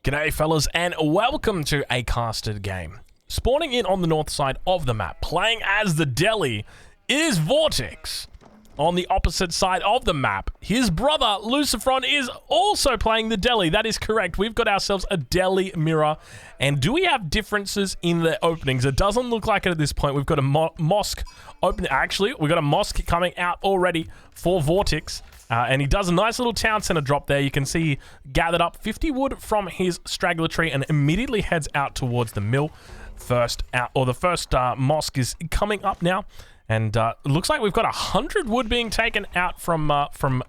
G'day fellas, and welcome to a casted game. Spawning in on the north side of the map, playing as the Deli, is Vortex. On the opposite side of the map, his brother, Lucifron, is also playing the Deli. That is correct. We've got ourselves a Deli mirror. And do we have differences in the openings? It doesn't look like it at this point. We've got a mosque opening. Actually, we've got a mosque coming out already for Vortex. And he does a nice little town center drop there. You can see he gathered up 50 wood from his straggler tree and immediately heads out towards the mill. The first mosque is coming up now. And it looks like we've got 100 wood being taken out from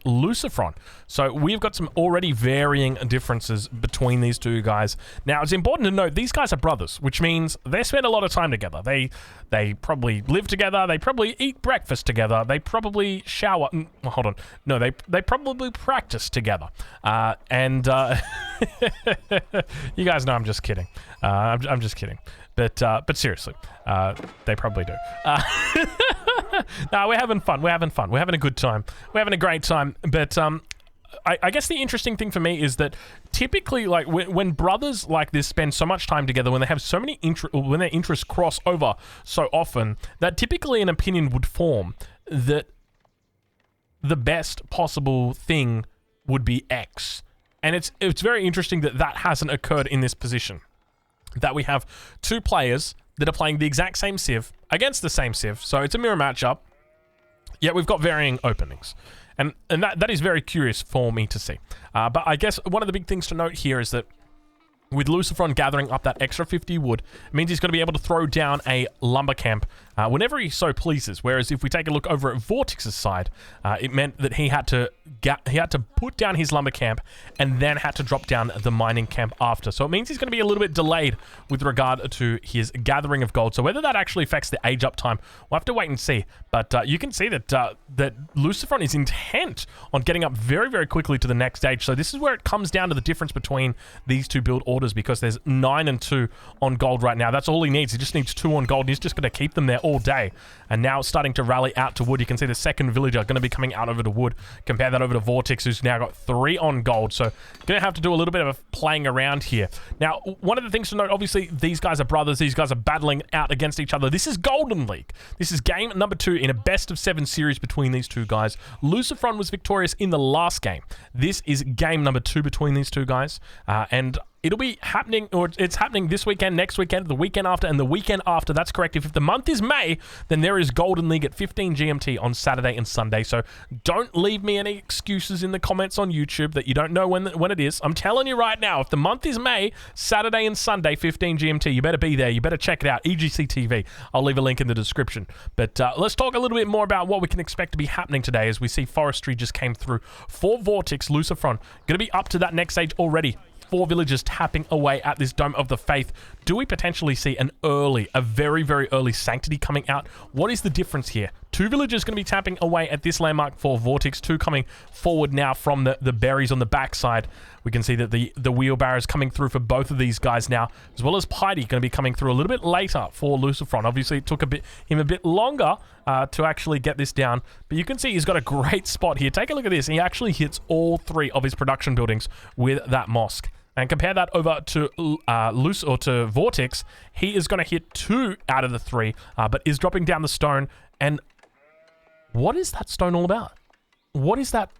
Lucifron. So we've got some already varying differences between these two guys. Now, it's important to note, these guys are brothers, which means they spend a lot of time together. They probably live together. They probably eat breakfast together. They probably shower. Well, hold on. No, they probably practice together. You guys know I'm just kidding. I'm just kidding. But seriously, they probably do. No, we're having fun. We're having fun. We're having a good time. We're having a great time. But I guess the interesting thing for me is that typically, like when brothers like this spend so much time together, when they have so many when their interests cross over so often, that typically an opinion would form that the best possible thing would be X. And it's very interesting that that hasn't occurred in this position. That we have two players that are playing the exact same civ against the same civ, so it's a mirror matchup, yet we've got varying openings. And that is very curious for me to see. But I guess one of the big things to note here is that with Lucifron gathering up that extra 50 wood, it means he's going to be able to throw down a lumber camp whenever he so pleases. Whereas if we take a look over at Vortex's side, it meant that he had to put down his lumber camp and then had to drop down the mining camp after. So it means he's going to be a little bit delayed with regard to his gathering of gold. So whether that actually affects the age up time, we'll have to wait and see. But you can see that that Lucifron is intent on getting up very, very quickly to the next stage. So this is where it comes down to the difference between these two build orders, because there's 9 and 2 on gold right now. That's all he needs. He just needs 2 on gold, and he's just going to keep them there all day. And now it's starting to rally out to wood. You can see the second villager going to be coming out over to wood. Compare that over to Vortex, who's now got 3 on gold. So going to have to do a little bit of playing around here. Now, one of the things to note, obviously, these guys are brothers. These guys are battling out against each other. This is Golden League. This is game number 2 in a best of 7 series between these two guys. Lucifron was victorious in the last game. This is game number 2 between these two guys. And it'll be happening, or it's happening this weekend, next weekend, the weekend after, and the weekend after. That's correct. If the month is May, then there is Golden League at 15 GMT on Saturday and Sunday. So don't leave me any excuses in the comments on YouTube that you don't know when it is. I'm telling you right now, if the month is May, Saturday and Sunday, 15 GMT, you better be there. You better check it out. EGC TV. I'll leave a link in the description. But let's talk a little bit more about what we can expect to be happening today, as we see forestry just came through for Vortex. Lucifron going to be up to that next stage already. 4 villagers tapping away at this Dome of the Faith. Do we potentially see a very, very early Sanctity coming out? What is the difference here? 2 villagers going to be tapping away at this landmark for Vortex. 2 coming forward now from the berries on the backside. We can see that the wheelbarrows coming through for both of these guys now, as well as Piety going to be coming through a little bit later for Lucifron. Obviously, it took him a bit longer to actually get this down, but you can see he's got a great spot here. Take a look at this. He actually hits all 3 of his production buildings with that mosque. And compare that over to to Vortex. He is going to hit 2 out of the 3, but is dropping down the stone. And what is that stone all about? What is that?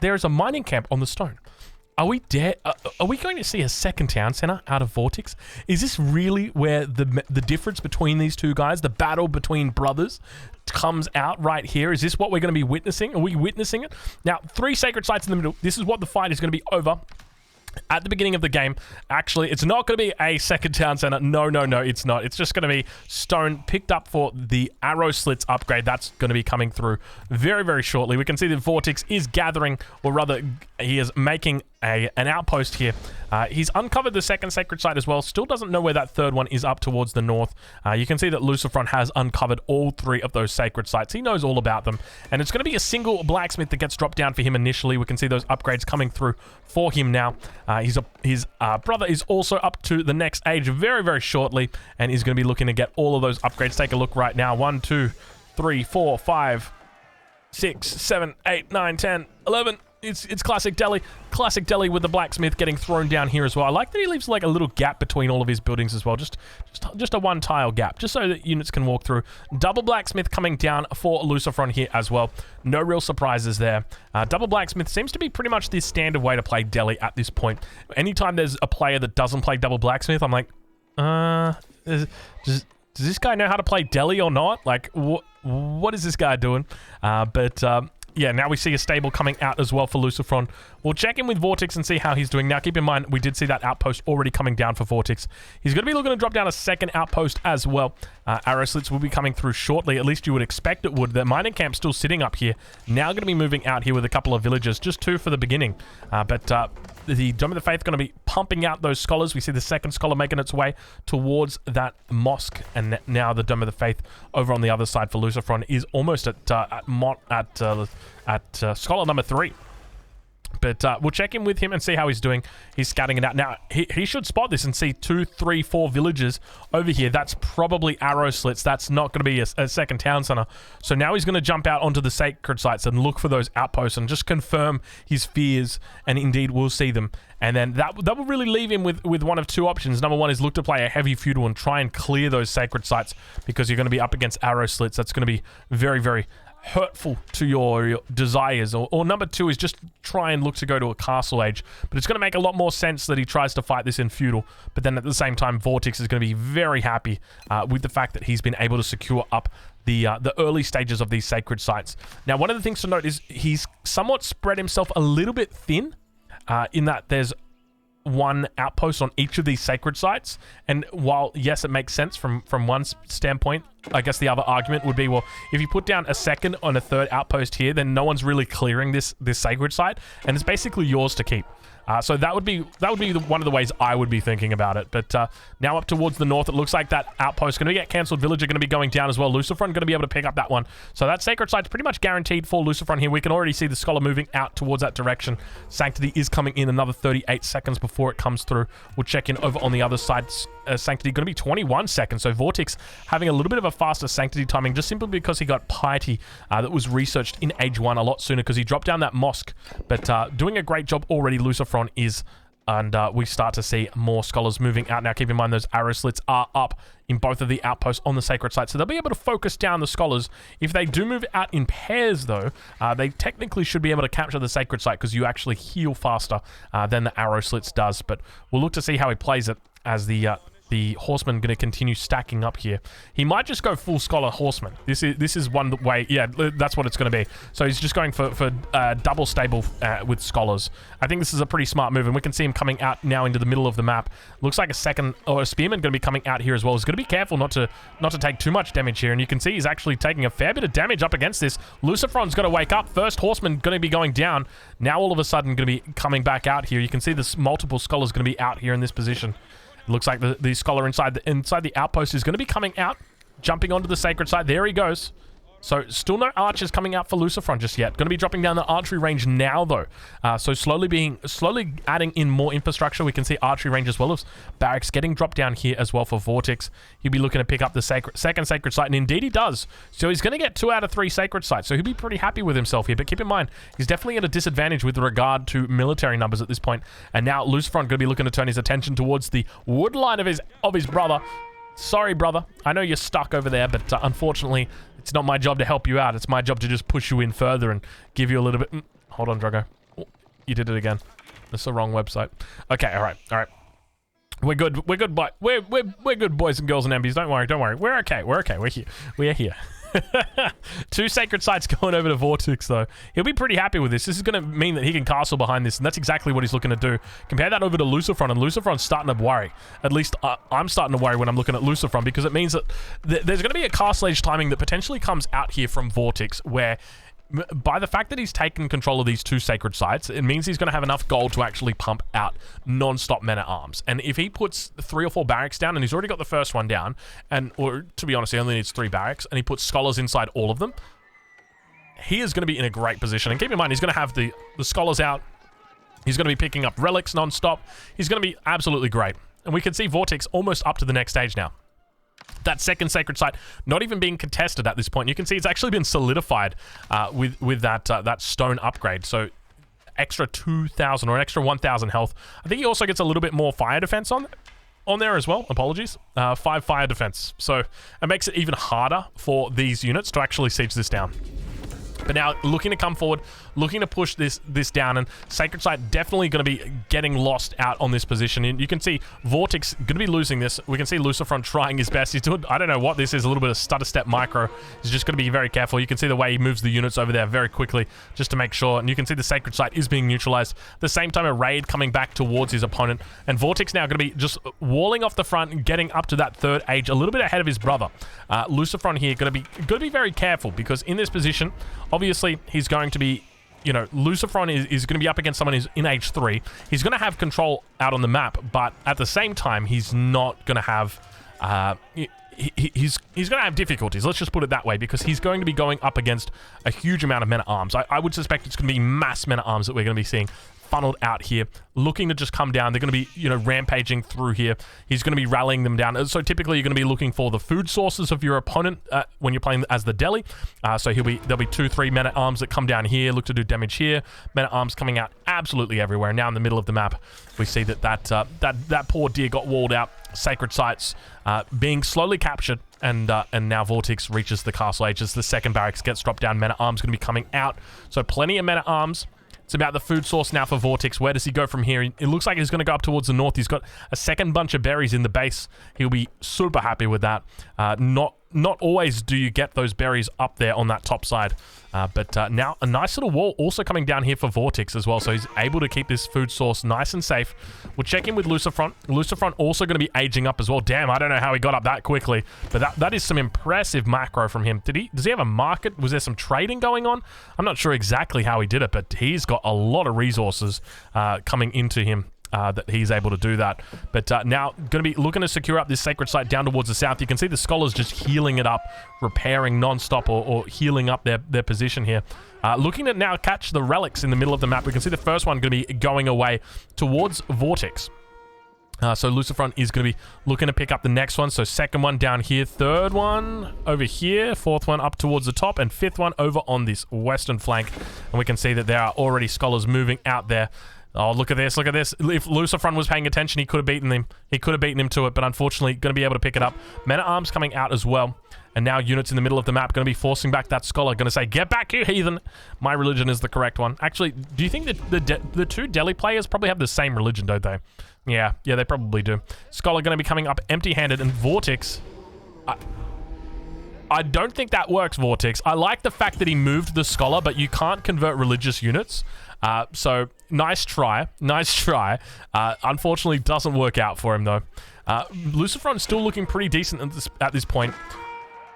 There is a mining camp on the stone. Are we going to see a second town center out of Vortex? Is this really where the difference between these two guys, the battle between brothers, comes out right here? Is this what we're going to be witnessing? Are we witnessing it? Now, 3 sacred sites in the middle. This is what the fight is going to be over. At the beginning of the game, actually, it's not going to be a second town center. No, it's not. It's just going to be stone picked up for the arrow slits upgrade. That's going to be coming through very, very shortly. We can see that Vortex is gathering, or rather, he is making an outpost here. He's uncovered the second sacred site as well. Still doesn't know where that third one is up towards the north. You can see that Lucifron has uncovered all 3 of those sacred sites. He knows all about them. And it's going to be a single blacksmith that gets dropped down for him initially. We can see those upgrades coming through for him now. His brother is also up to the next age very, very shortly, and he's going to be looking to get all of those upgrades. Take a look right now. 1, 2, 3, 4, 5, 6, 7, 8, 9, 10, 11, It's classic Delhi. Classic Delhi with the blacksmith getting thrown down here as well. I like that he leaves like a little gap between all of his buildings as well. Just a one tile gap, just so that units can walk through. Double blacksmith coming down for Lucifron here as well. No real surprises there. Double blacksmith seems to be pretty much the standard way to play Delhi at this point. Anytime there's a player that doesn't play double blacksmith, I'm like, does this guy know how to play Delhi or not? Like, what is this guy doing? Yeah, now we see a stable coming out as well for Lucifron. We'll check in with Vortex and see how he's doing. Now, keep in mind, we did see that outpost already coming down for Vortex. He's going to be looking to drop down a second outpost as well. Arrow slits will be coming through shortly. At least you would expect it would. The mining camp's still sitting up here. Now going to be moving out here with a couple of villagers. Just 2 for the beginning. The Dome of the Faith going to be pumping out those scholars. We see the second scholar making its way towards that mosque. And now the Dome of the Faith over on the other side for Lucifron is almost at scholar number 3. But we'll check in with him and see how he's doing. He's scouting it out. Now, he should spot this and see 2, 3, 4 villages over here. That's probably arrow slits. That's not going to be a second town center. So now he's going to jump out onto the sacred sites and look for those outposts and just confirm his fears. And indeed, we'll see them. And then that will really leave him with one of 2 options. Number 1 is look to play a heavy feudal and try and clear those sacred sites, because you're going to be up against arrow slits. That's going to be very, very hurtful to your desires. Or number 2 is just try and look to go to a castle age, but it's going to make a lot more sense that he tries to fight this in feudal. But then at the same time, Vortex is going to be very happy with the fact that he's been able to secure up the early stages of these sacred sites. Now, one of the things to note is he's somewhat spread himself a little bit thin, in that there's 1 outpost on each of these sacred sites. And while, yes, it makes sense from one standpoint, I guess the other argument would be, well, if you put down a second on a 3rd outpost here, then no one's really clearing this sacred site, and it's basically yours to keep. So that would be one of the ways I would be thinking about it. But now up towards the north, it looks like that outpost is going to get cancelled. Villager going to be going down as well. Lucifron going to be able to pick up that one. So that sacred site's pretty much guaranteed for Lucifron here. We can already see the scholar moving out towards that direction. Sanctity is coming in another 38 seconds before it comes through. We'll check in over on the other side. Sanctity going to be 21 seconds. So Vortex having a little bit of a faster Sanctity timing, just simply because he got Piety that was researched in Age 1 a lot sooner, because he dropped down that mosque. But doing a great job already, Lucifron is, and we start to see more scholars moving out now. Keep in mind those arrow slits are up in both of the outposts on the sacred site, so they'll be able to focus down the scholars. If they do move out in pairs, though, they technically should be able to capture the sacred site, because you actually heal faster than the arrow slits does. But we'll look to see how he plays it as the horseman going to continue stacking up here. He might just go full scholar horseman. This is one way. Yeah, that's what it's going to be. So he's just going for double stable with scholars. I think this is a pretty smart move, and we can see him coming out now into the middle of the map. Looks like a spearman going to be coming out here as well. He's going to be careful not to take too much damage here, and you can see he's actually taking a fair bit of damage up against this. Lucifron's going to wake up. First horseman going to be going down. Now all of a sudden going to be coming back out here. You can see this multiple scholars going to be out here in this position. It looks like the scholar inside the outpost is going to be coming out, jumping onto the sacred site. There he goes. So still no archers coming out for Lucifron just yet. Going to be dropping down the archery range now, though. So slowly adding in more infrastructure. We can see archery range as well as barracks getting dropped down here as well for Vortex. He'll be looking to pick up the second sacred site, and indeed he does. So he's going to get 2 out of 3 sacred sites. So he'll be pretty happy with himself here. But keep in mind, he's definitely at a disadvantage with regard to military numbers at this point. And now Lucifron going to be looking to turn his attention towards the wood line of his brother. Sorry, brother. I know you're stuck over there, but unfortunately, it's not my job to help you out. It's my job to just push you in further and give you a little bit... Hold on, Drago. Oh, you did it again. That's the wrong website. Okay, all right. We're good. We're good, we're good, boys and girls and MBs. Don't worry. We're okay. We're here. 2 sacred sites going over to Vortex, though. He'll be pretty happy with this. This is going to mean that he can castle behind this, and that's exactly what he's looking to do. Compare that over to Lucifron, and Lucifron's starting to worry. At least I'm starting to worry when I'm looking at Lucifron, because it means that there's going to be a castle age timing that potentially comes out here from Vortex, where by the fact that he's taken control of these 2 sacred sites, it means he's going to have enough gold to actually pump out non-stop men-at-arms. And if he puts 3 or 4 barracks down, and he's already got the first one down, or to be honest, he only needs 3 barracks, and he puts scholars inside all of them, he is going to be in a great position. And keep in mind, he's going to have the scholars out. He's going to be picking up relics non-stop. He's going to be absolutely great. And we can see Vortex almost up to the next stage now. That second sacred site not even being contested at this point. You can see it's actually been solidified with that stone upgrade. So extra 2,000 or an extra 1,000 health. I think he also gets a little bit more fire defense on there as well. Apologies. 5 fire defense. So it makes it even harder for these units to actually siege this down. But now looking to come forward, looking to push this down, and Sacred Site definitely going to be getting lost out on this position. And you can see Vortex going to be losing this. We can see Lucifron trying his best. He's doing, I don't know what this is, a little bit of stutter step micro. He's just going to be very careful. You can see the way he moves the units over there very quickly just to make sure. And you can see the Sacred Site is being neutralized. At the same time, a raid coming back towards his opponent. And Vortex now going to be just walling off the front and getting up to that third age, a little bit ahead of his brother. Lucifron here going to be very careful, because in this position, obviously, he's going to be, you know, Lucifron is going to be up against someone who's in age 3. He's going to have control out on the map, but at the same time, he's not going to have, he's going to have difficulties. Let's just put it that way, because he's going to be going up against a huge amount of men-at-arms. I would suspect it's going to be mass men-at-arms that we're going to be seeing funneled out here, looking to just come down. They're going to be, you know, rampaging through here. He's going to be rallying them down. So typically you're going to be looking for the food sources of your opponent when you're playing as the deli. So there'll be 2-3 men-at-arms that come down here, look to do damage here. Men-at-arms coming out absolutely everywhere. Now in the middle of the map, we see that poor deer got walled out. Sacred Sites being slowly captured, and now Vortex reaches the castle age as the second barracks gets dropped down. Men-at-arms going to be coming out. So plenty of men-at-arms. It's about the food source now for Vortex. Where does he go from here? It looks like he's going to go up towards the north. He's got a second bunch of berries in the base. He'll be super happy with that. Not always do you get those berries up there on that top side. But now a nice little wall also coming down here for Vortex as well. So he's able to keep this food source nice and safe. We'll check in with Lucifron. Lucifron also going to be aging up as well. Damn, I don't know how he got up that quickly. But that is some impressive macro from him. Does he have a market? Was there some trading going on? I'm not sure exactly how he did it, but he's got a lot of resources coming into him. That he's able to do that. But now going to be looking to secure up this Sacred Site down towards the south. You can see the Scholars just healing it up, repairing non-stop or healing up their position here. Looking to now catch the relics in the middle of the map. We can see the first one going to be going away towards Vortex. So Lucifron is going to be looking to pick up the next one. So second one down here, third one over here, fourth one up towards the top, and fifth one over on this western flank. And we can see that there are already Scholars moving out there. Oh, look at this, look at this. If Lucifron was paying attention, he could have beaten him. He could have beaten him to it, but unfortunately, going to be able to pick it up. Men-at-arms coming out as well. And now units in the middle of the map going to be forcing back that Scholar. Going to say, get back, you heathen. My religion is the correct one. Actually, do you think that the two Delhi players probably have the same religion, don't they? Yeah, they probably do. Scholar going to be coming up empty-handed, and Vortex... I don't think that works, Vortex. I like the fact that he moved the Scholar, but you can't convert religious units. So, nice try. Nice try. Unfortunately, doesn't work out for him, though. Lucifron's still looking pretty decent at this point.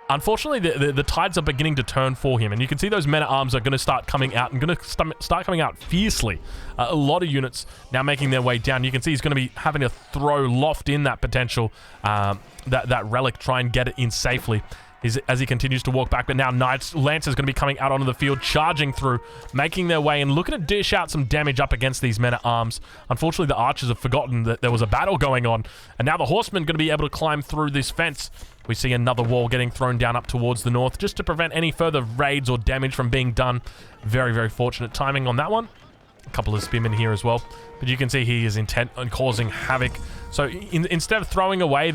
Unfortunately, the tides are beginning to turn for him, and you can see those men-at-arms are going to start coming out, and going to start coming out fiercely. A lot of units now making their way down. You can see he's going to be having to throw loft in that potential, that relic, try and get it in safely. As he continues to walk back, but now Lancers going to be coming out onto the field, charging through, making their way, and looking to dish out some damage up against these men-at-arms. Unfortunately, the archers have forgotten that there was a battle going on, and now the horsemen going to be able to climb through this fence. We see another wall getting thrown down up towards the north, just to prevent any further raids or damage from being done. Very, very fortunate timing on that one. A couple of spearmen here as well, but you can see he is intent on causing havoc. So instead of throwing away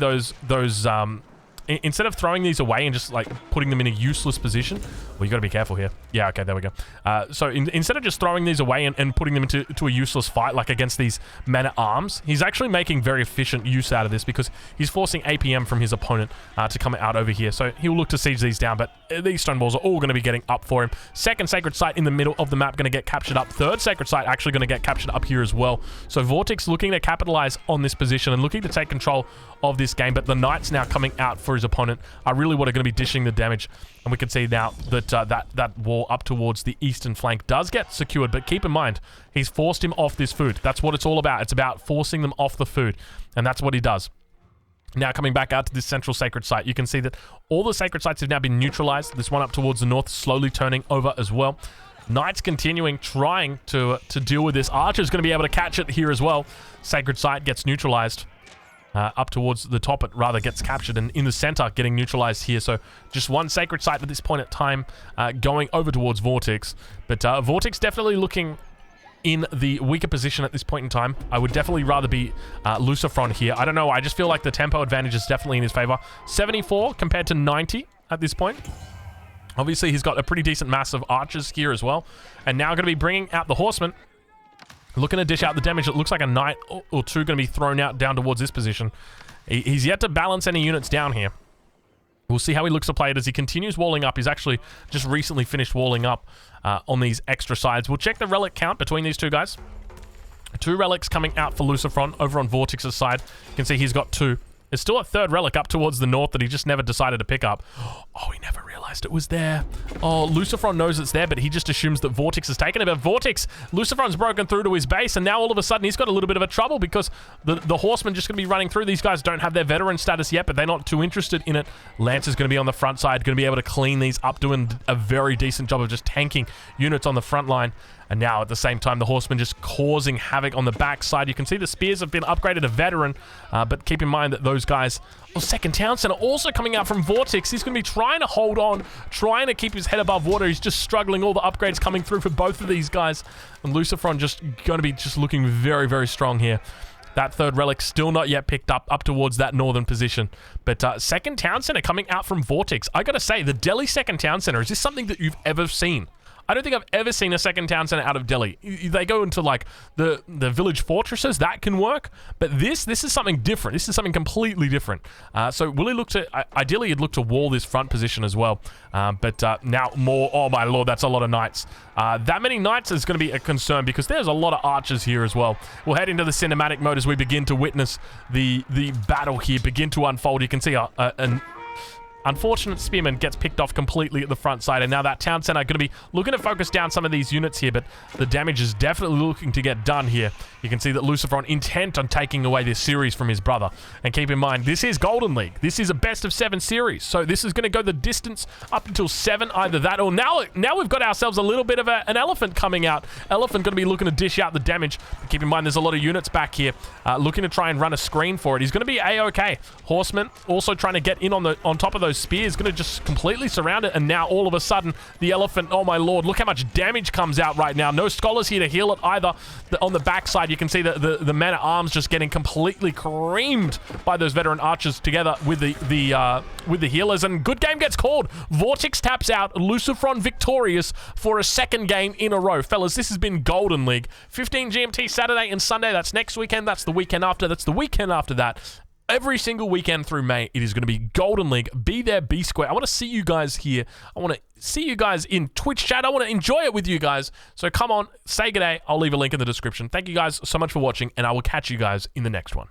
instead of throwing these away and just like putting them in a useless position, well, you got to be careful here. Yeah, okay, there we go. So instead of just throwing these away and putting them into a useless fight like against these men-at-arms, he's actually making very efficient use out of this, because he's forcing APM from his opponent to come out over here. So he'll look to siege these down, but these stone walls are all going to be getting up for him. Second Sacred Site in the middle of the map going to get captured up. Third Sacred Site actually going to get captured up here as well. So Vortex looking to capitalize on this position and looking to take control of this game, but the Knights now coming out for his opponent are really what are going to be dishing the damage. And we can see now that that wall up towards the eastern flank does get secured, but keep in mind, he's forced him off this food. That's what it's all about. It's about forcing them off the food, and that's what he does. Now coming back out to this central Sacred Site, you can see that all the Sacred Sites have now been neutralized. This one up towards the north slowly turning over as well. Knights continuing, trying to deal with this. Archer's going to be able to catch it here as well. Sacred Site gets neutralized. Up towards the top, it rather gets captured, and in the center getting neutralized here. So just one Sacred Site at this point at time, going over towards Vortex. But Vortex definitely looking in the weaker position at this point in time. I would definitely rather be Lucifron here. I don't know. I just feel like the tempo advantage is definitely in his favor. 74 compared to 90 at this point. Obviously, he's got a pretty decent mass of archers here as well. And now going to be bringing out the horsemen. Looking to dish out the damage. It looks like a knight or two going to be thrown out down towards this position. He's yet to balance any units down here. We'll see how he looks to play it as he continues walling up. He's actually just recently finished walling up on these extra sides. We'll check the relic count between these two guys. 2 relics coming out for Lucifron over on Vortix's side. You can see he's got 2. There's still a 3rd relic up towards the north that he just never decided to pick up. Oh, he never realized it was there. Oh, Lucifron knows it's there, but he just assumes that Vortix has taken it. But Vortix, Lucifron's broken through to his base, and now all of a sudden he's got a little bit of a trouble because the horsemen just going to be running through. These guys don't have their veteran status yet, but they're not too interested in it. Lance is going to be on the front side, going to be able to clean these up, doing a very decent job of just tanking units on the front line. And now, at the same time, the horsemen just causing havoc on the backside. You can see the spears have been upgraded to veteran, but keep in mind that those guys... Oh, second town center also coming out from Vortix. He's going to be trying to hold on, trying to keep his head above water. He's just struggling. All the upgrades coming through for both of these guys. And Lucifron just going to be just looking very, very strong here. That 3rd relic still not yet picked up towards that northern position. But second town center coming out from Vortix. I got to say, the Delhi second town center, is this something that you've ever seen? I don't think I've ever seen a second town center out of Delhi. They go into like the village fortresses, that can work, but this is something different. This is something completely different. So will he look to, ideally he'd look to wall this front position as well, but now more, oh my lord, that's a lot of knights. That many knights is going to be a concern because there's a lot of archers here as well. We'll head into the cinematic mode as we begin to witness the battle here begin to unfold. You can see an unfortunate spearman gets picked off completely at the front side, and now that town center going to be looking to focus down some of these units here, but the damage is definitely looking to get done here. You can see that Lucifron intent on taking away this series from his brother. And keep in mind, this is Golden League. This is a best of 7 series, so this is going to go the distance up until 7, either that or now we've got ourselves a little bit of an elephant coming out. Elephant going to be looking to dish out the damage. But keep in mind, there's a lot of units back here looking to try and run a screen for it. He's going to be A-okay. Horseman also trying to get in on top of those spears, going to just completely surround it, and now all of a sudden the elephant, oh my lord, look how much damage comes out right now. No scholars here to heal it either. On the backside you can see the men-at-arms just getting completely creamed by those veteran archers together with the healers, and good game gets called. Vortix taps out, Lucifron victorious for a 2nd game in a row. Fellas, this has been Golden League. 15 GMT Saturday and Sunday. That's next weekend. That's the weekend after. That's the weekend after that. Every single weekend through May, it is going to be Golden League. Be there, be square. I want to see you guys here. I want to see you guys in Twitch chat. I want to enjoy it with you guys. So come on, say good day. I'll leave a link in the description. Thank you guys so much for watching, and I will catch you guys in the next one.